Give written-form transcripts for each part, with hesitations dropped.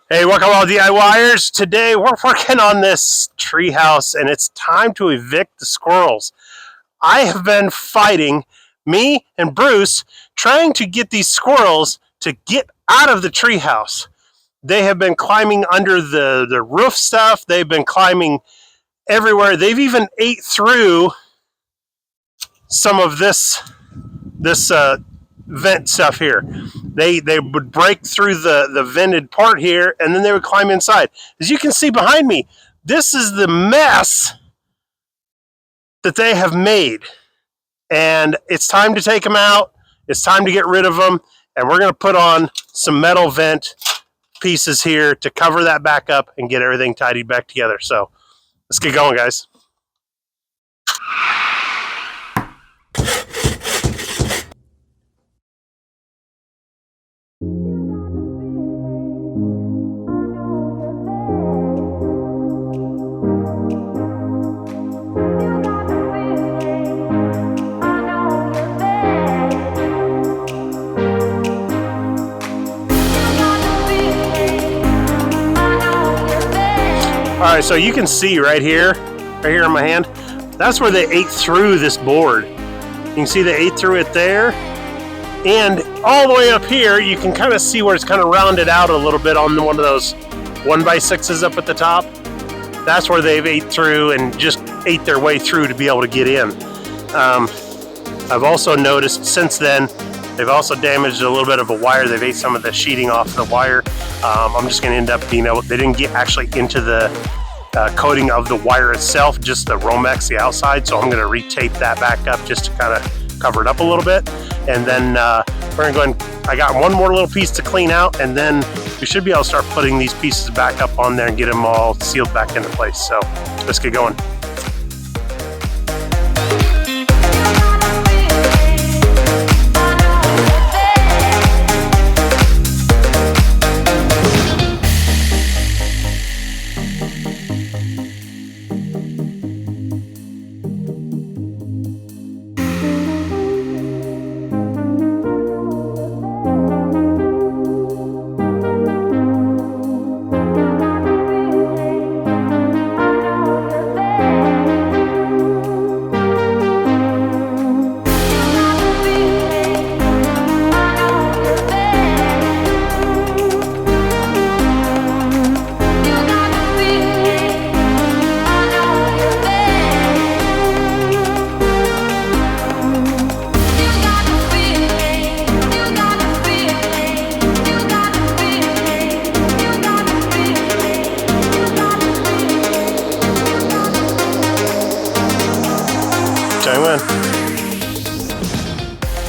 Hey, welcome all DIYers. Today we're working on this treehouse and it's time to evict the squirrels. I have been fighting, me and Bruce, trying to get these squirrels to get out of the treehouse. They have been climbing under the roof stuff. They've been climbing everywhere. They've even ate through some of this vent stuff here. They would break through the vented part here, and then they would climb inside. As you can see behind me, this is the mess that they have made, and it's time to take them out. It's time to get rid of them, and we're going to put on some metal vent pieces here to cover that back up and get everything tidied back together. So let's get going, guys. All right, so you can see right here in my hand, that's where they ate through this board. You can see they ate through it there. And all the way up here, you can kind of see where it's kind of rounded out a little bit on one of those 1x6s up at the top. That's where they've ate through and just ate their way through to be able to get in. I've also noticed since then, they've also damaged a little bit of a wire. They've ate some of the sheeting off the wire. I'm just going to end up being able, they didn't get actually into the coating of the wire itself, just the Romex, the outside. So I'm going to retape that back up just to kind of cover it up a little bit. And then we're going to go and I got one more little piece to clean out, and then we should be able to start putting these pieces back up on there and get them all sealed back into place. So let's get going.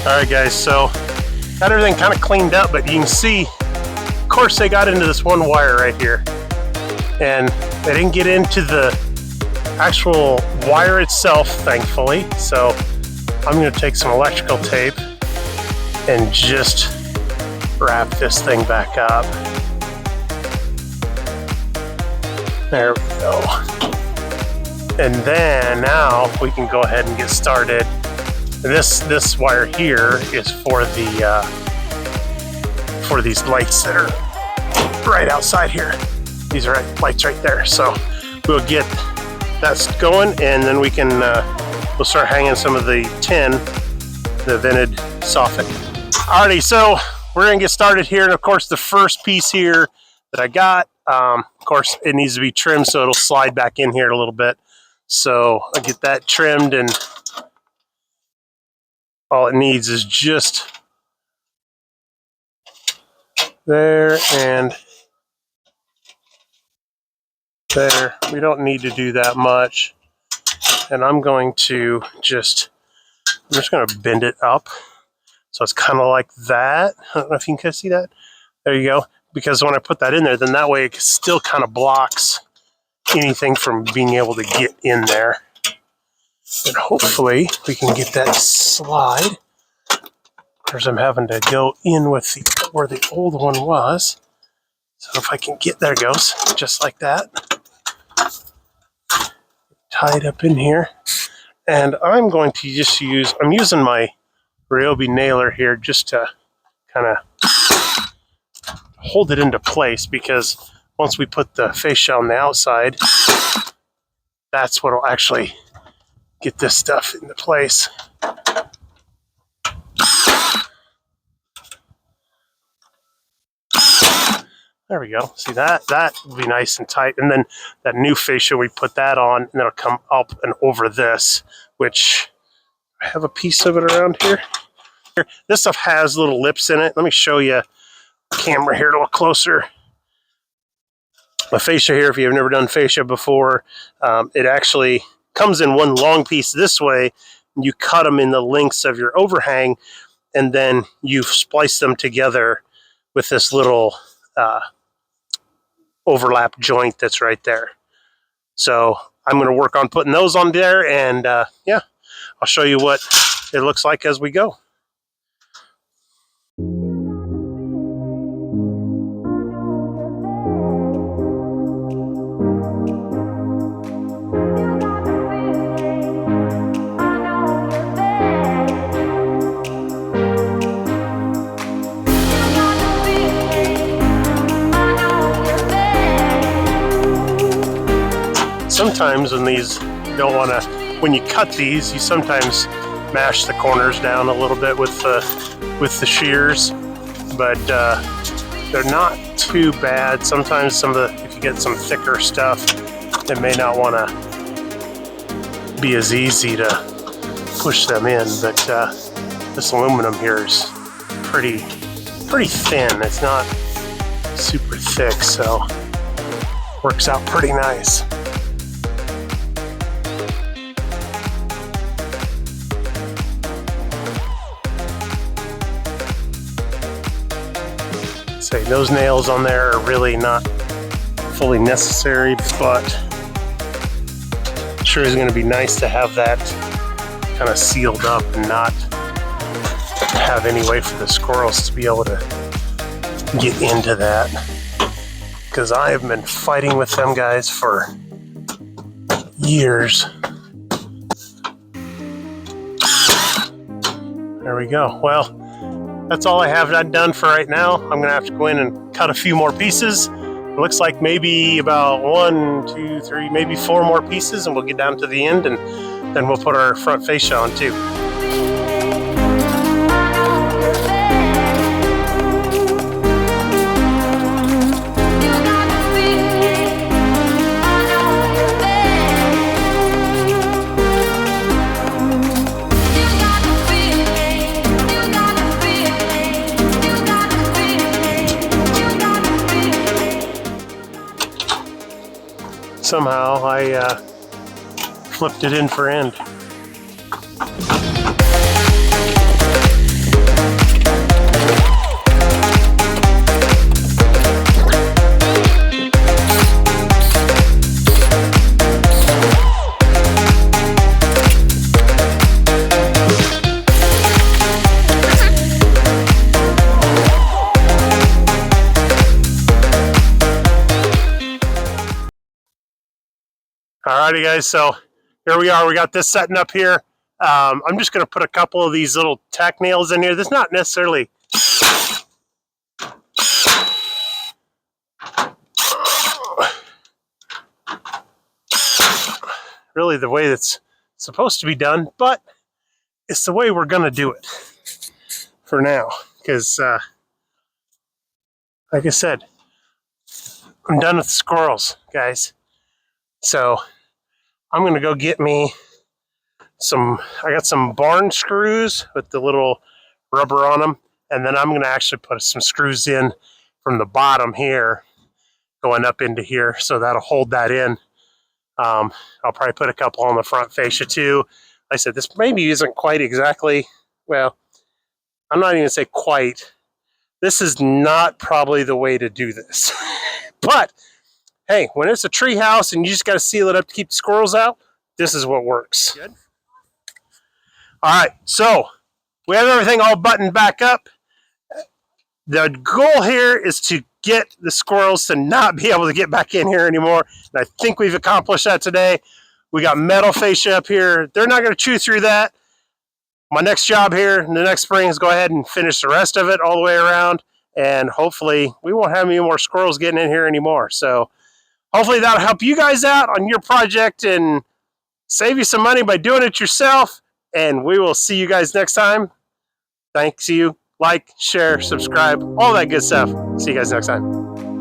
Alright guys, so got everything kind of cleaned up, but you can see, of course they got into this one wire right here, and they didn't get into the actual wire itself, thankfully. So I'm going to take some electrical tape and just wrap this thing back up. There we go. And then now we can go ahead and get started. This wire here is for these lights that are right outside here. These are lights right there. So we'll get that going, and then we can we'll start hanging some of the tin, the vented soffit. Alrighty, so we're gonna get started here, and of course the first piece here that I got, of course it needs to be trimmed so it'll slide back in here a little bit. So I'll get that trimmed, and all it needs is just there and there. We don't need to do that much. And I'm just going to bend it up. So it's kind of like that. I don't know if you can see that. There you go. Because when I put that in there, then that way it still kind of blocks anything from being able to get in there. And hopefully we can get that slide. Because I'm having to go in with where the old one was. So if I can get, there it goes, just like that. Tied up in here. And I'm going to just I'm using my Ryobi nailer here just to kind of hold it into place, because once we put the fascia on the outside, that's what will actually get this stuff into place. There we go. See that? That will be nice and tight. And then that new fascia, we put that on, and it'll come up and over this, which I have a piece of it around here. This stuff has little lips in it. Let me show you the camera here a little closer. The fascia here, if you've never done fascia before, it actually comes in one long piece this way. You cut them in the lengths of your overhang, and then you splice them together with this little overlap joint that's right there. So I'm going to work on putting those on there, and yeah, I'll show you what it looks like as we go. Sometimes when these, you don't want to, when you cut these, you sometimes mash the corners down a little bit with the shears, but they're not too bad. Sometimes some of the, if you get some thicker stuff, it may not want to be as easy to push them in, but this aluminum here is pretty thin. It's not super thick, so works out pretty nice. Say those nails on there are really not fully necessary, but sure is going to be nice to have that kind of sealed up and not have any way for the squirrels to be able to get into that, because I have been fighting with them guys for years. There we go. Well, that's all I have done for right now. I'm gonna have to go in and cut a few more pieces. It looks like maybe about 1, 2, 3, maybe 4 more pieces, and we'll get down to the end, and then we'll put our front fascia on too. Somehow I flipped it in for end. Alrighty guys, so here we are. We got this setting up here. I'm just going to put a couple of these little tack nails in here. This is not necessarily really the way that's supposed to be done, but it's the way we're going to do it for now, because like I said, I'm done with the squirrels, guys. So I'm going to go get me I got some barn screws with the little rubber on them, and then I'm going to actually put some screws in from the bottom here going up into here, so that'll hold that in. I'll probably put a couple on the front fascia too. Like I said, this maybe isn't quite exactly, well, I'm not even going to say quite. This is not probably the way to do this. But hey, when it's a tree house and you just got to seal it up to keep the squirrels out, this is what works. Good. All right, so we have everything all buttoned back up. The goal here is to get the squirrels to not be able to get back in here anymore. And I think we've accomplished that today. We got metal fascia up here. They're not going to chew through that. My next job here in the next spring is go ahead and finish the rest of it all the way around. and hopefully we won't have any more squirrels getting in here anymore. So hopefully that'll help you guys out on your project and save you some money by doing it yourself. And we will see you guys next time. Thanks you. Like, share, subscribe, all that good stuff. See you guys next time.